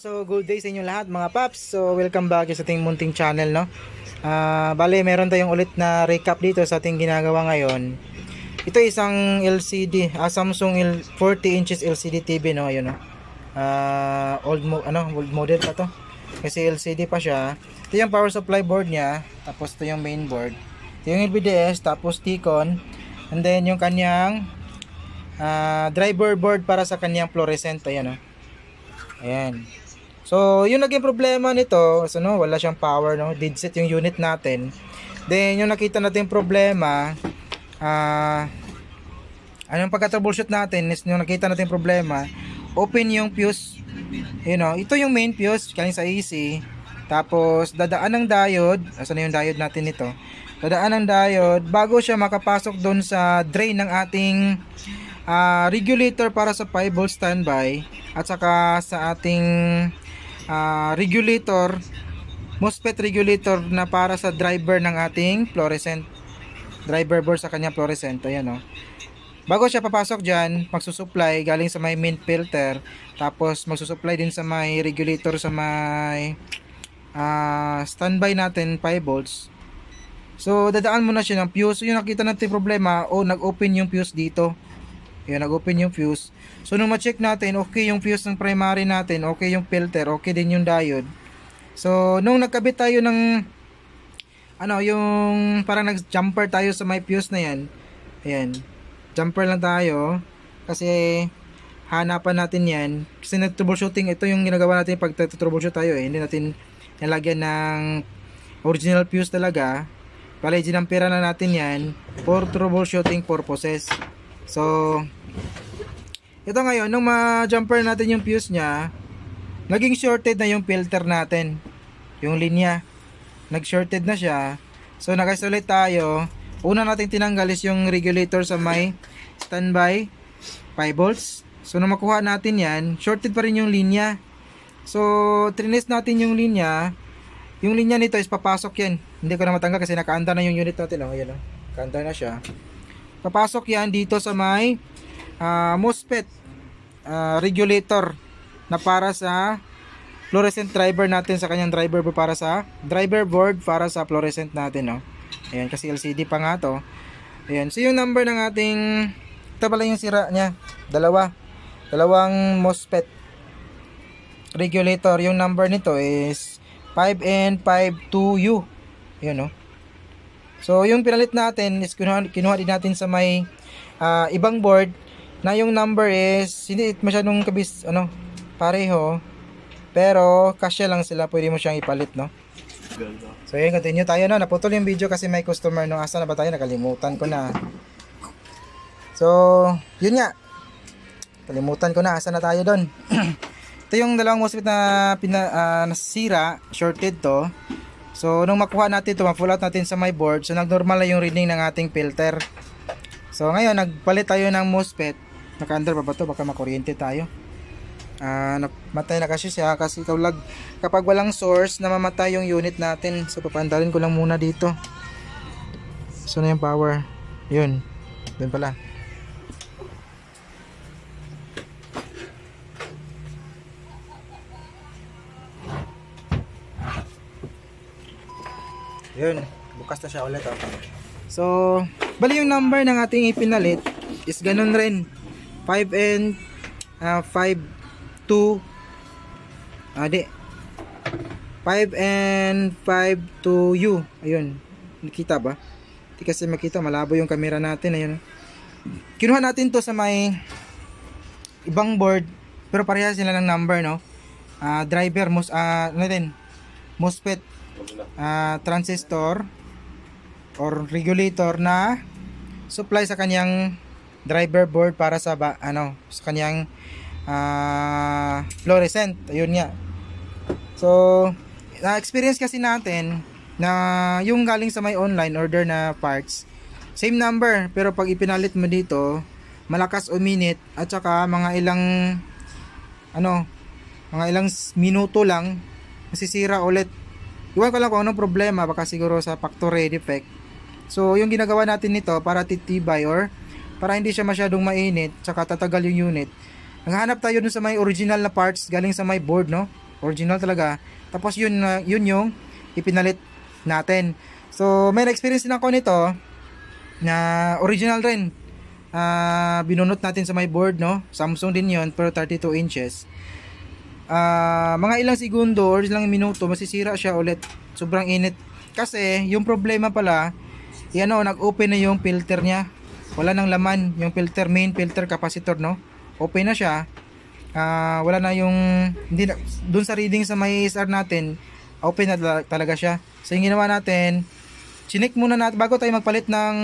So good day sa inyo lahat mga paps. So welcome back sa ating munting channel, no. Bale meron tayong ulit na recap dito sa ating ginagawa ngayon. Ito isang LCD, Samsung 40 inches LCD TV, no. Ayun, no. Old model pa to. Kasi LCD pa siya. Ito yung power supply board niya, tapos ito yung main board. Ito yung LVDS, tapos T-Con, and then yung kanyang driver board para sa kanyang fluorescent. Ayan, no. Ayan. So, yung naging problema nito, so, no, wala siyang power, no? Dead set yung unit natin. Then, yung nakita natin problema, anong pagka-troubleshoot natin is yung nakita natin problema, open yung fuse. You know, ito yung main fuse, galing sa AC. Tapos, dadaan ng diode. Asan na yung diode natin nito? Dadaan ng diode bago siya makapasok doon sa drain ng ating regulator para sa 5 volt standby. At saka sa ating regulator, MOSFET regulator na para sa driver ng ating fluorescent, driver board sa kanya fluorescent. Ayan, o. Bago siya papasok dyan, magsusupply galing sa may main filter, tapos magsusupply din sa may regulator sa may standby natin 5 volts. So dadaan muna siya ng fuse. So yung nakita natin problema, nag-open yung fuse dito. Ayan, nag-open yung fuse. So nung ma-check natin, okay yung fuse ng primary natin, okay yung filter, okay din yung diode. So nung nagkabit tayo ng yung parang nag-jumper tayo sa may fuse na yan. Ayan, jumper lang tayo kasi hanapan natin yan. Kasi nag-troubleshooting, ito yung ginagawa natin pag troubleshoot tayo, hindi natin nilagyan ng original fuse talaga. Pala ginampera na natin yan for troubleshooting purposes. So ito ngayon, nung ma-jumper natin yung fuse nya, naging shorted na yung filter natin, yung linya nag-shorted na siya. So nag-isolate tayo. Una natin tinanggal is yung regulator sa may standby 5 volts. So nung makuha natin yan, shorted pa rin yung linya. So trines natin yung linya. Yung linya nito is papasok yan. Hindi ko na matanggal kasi nakaanda na yung unit natin. Ayan, nakaanda na siya. Papasok yan dito sa may MOSFET regulator na para sa fluorescent driver natin, sa kanyang driver board para sa driver board para sa fluorescent natin, no. Ayan, kasi LCD pa nga to. Ayan, so yung number ng ating, ito pala yung sira nya, dalawang MOSFET regulator. Yung number nito is 5N52U. Ayan, no. So yung pinalit natin is kinuha din natin sa may ibang board na yung number is hindi masyadong pareho, pero kasya lang sila, pwede mo siyang ipalit, no. So yun, continue tayo, no. Naputol yung video kasi may customer, no. Asa na ba tayo? Nakalimutan ko na. So yun nga, kalimutan ko na asa na tayo doon. Ito yung dalawang MOSFET na nasira, shorted to. So nung makuha natin ito, ma-pull out natin sa my board, so nag-normal na yung reading ng ating filter. So ngayon, nagpalit tayo ng MOSFET. Naka-under pa ba ito? Baka makuryente tayo. Matay na kasi siya, kasi kapag walang source, namamatay yung unit natin. So papandarin ko lang muna dito. So na yung power. Yun, doon pala. Yun, bukas na siya ulit, So bali yung number ng ating ipinalit is ganun rin, 5N52U. Ayun, nakita ba? Hindi kasi makita, malabo yung camera natin. Ayun, kinuha natin to sa may ibang board, pero parehas sila ng number, no. Driver MOSFET transistor or regulator na supply sa kanyang driver board para sa sa kanyang fluorescent. Ayun nga. So na-experience kasi natin na yung galing sa may online order na parts, same number, pero pag ipinalit mo dito, malakas uminit at saka mga ilang minuto lang masisira ulit. Iwan ko lang kung anong problema, baka siguro sa factory defect. So yung ginagawa natin nito para titibay or para hindi siya masyadong mainit tsaka tatagal yung unit. Naghahanap tayo dun sa may original na parts galing sa may board, no? Original talaga. Tapos yun yung ipinalit natin. So may experience din ako nito na original rin. Binunot natin sa my board, no? Samsung din yun, pero 32 inches. Mga ilang segundo or ilang minuto masisira siya ulit. Sobrang init. Kasi yung problema pala, yan o, nag-open na yung filter niya. Wala nang laman yung filter, main filter capacitor, no? Open na siya. Wala na yung hindi na, dun sa reading sa may SR natin, open na talaga siya. So yung ginawa natin, chinik muna natin bago tayo magpalit ng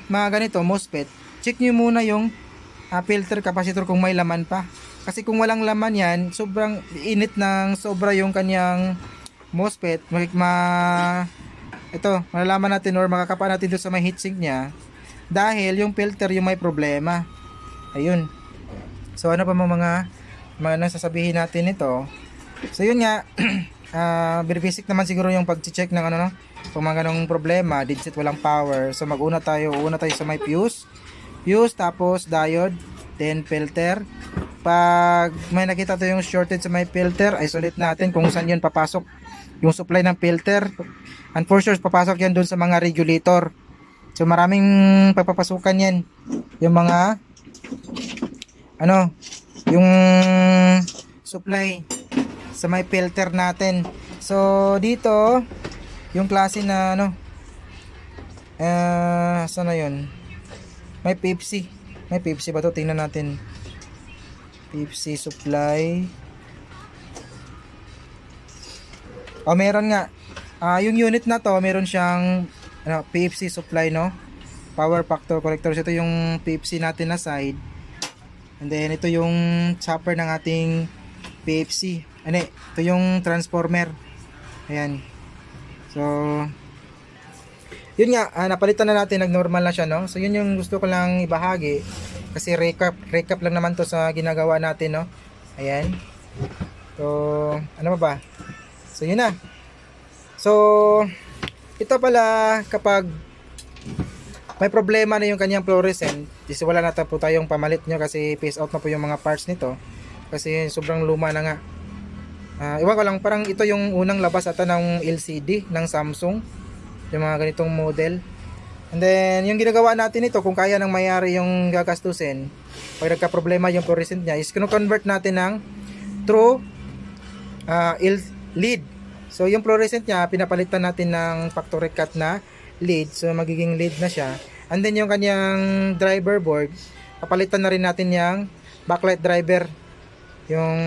mga ganito MOSFET. Check nyo muna yung filter capacitor kung may laman pa. Kasi kung walang laman yan, sobrang init ng sobra yung kanyang MOSFET. Malalaman natin or makakapa natin doon sa may heatsink niya. Dahil yung filter yung may problema. Ayun. So ano pa mga nasasabihin natin ito. So yun nga. Very basic naman siguro yung pag-check ng kung mga ganong problema, digit walang power. So una tayo sa may fuse, tapos diode, then filter. Pag may nakita tayo yung shorted sa may filter, isolate natin kung saan yun papasok yung supply ng filter, and for sure papasok yan dun sa mga regulator. So maraming papapasukan yan, yung mga yung supply sa may filter natin. So dito yung klase na saan na yun, may Pepsi ba to? Tingnan natin. Pepsi supply. Meron nga. Yung unit na to, meron siyang Pepsi supply, no? Power factor corrector. Ito yung Pepsi natin na side. And then ito yung chopper ng ating Pepsi. Ito yung transformer. Ayan. So yun nga, napalitan na natin, nag-normal na siya, no? So yun yung gusto ko lang ibahagi. Kasi recap lang naman to sa ginagawa natin, no? Ayan. So ano ba? So yun na. So ito pala, kapag may problema na yung kanyang fluorescent, wala na po tayong pamalit nyo kasi phase out na po yung mga parts nito. Kasi sobrang luma na nga. Iwan ko lang, parang ito yung unang labas ata ng LCD ng Samsung, yung mga ganitong model. And then yung ginagawa natin ito, kung kaya nang mayari yung gagastusin, pag nagka-problema yung fluorescent niya, is kino-convert natin ng true lead. So yung fluorescent niya, pinapalitan natin ng factory cut na lead. So magiging lead na siya. And then yung kanyang driver board, papalitan na rin natin yung backlight driver, yung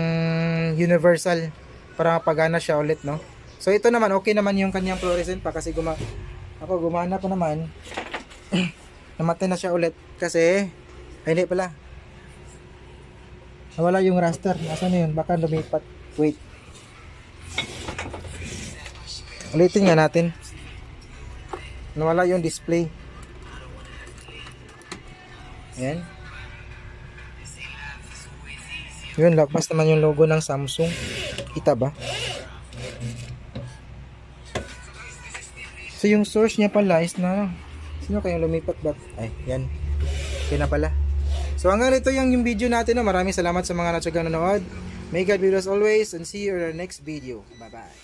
universal, para mapagana siya ulit, no? So ito naman, okay naman yung kanyang fluorescent pa kasi gumana pa naman. Namatay na siya ulit kasi hindi pala, nawala yung raster. Nasaan na yun? Baka lumipat. Wait, ulitin nga natin. Nawala yung display. Ayan. Yun, lakpas naman yung logo ng Samsung. Kita ba? So yung source niya pala is sino kayong lumipat ba? Ay, yan. Okay na pala. So hanggang ito yung video natin, no? Maraming salamat sa mga natsagang nanood. May God be with us always, and see you in our next video. Bye bye.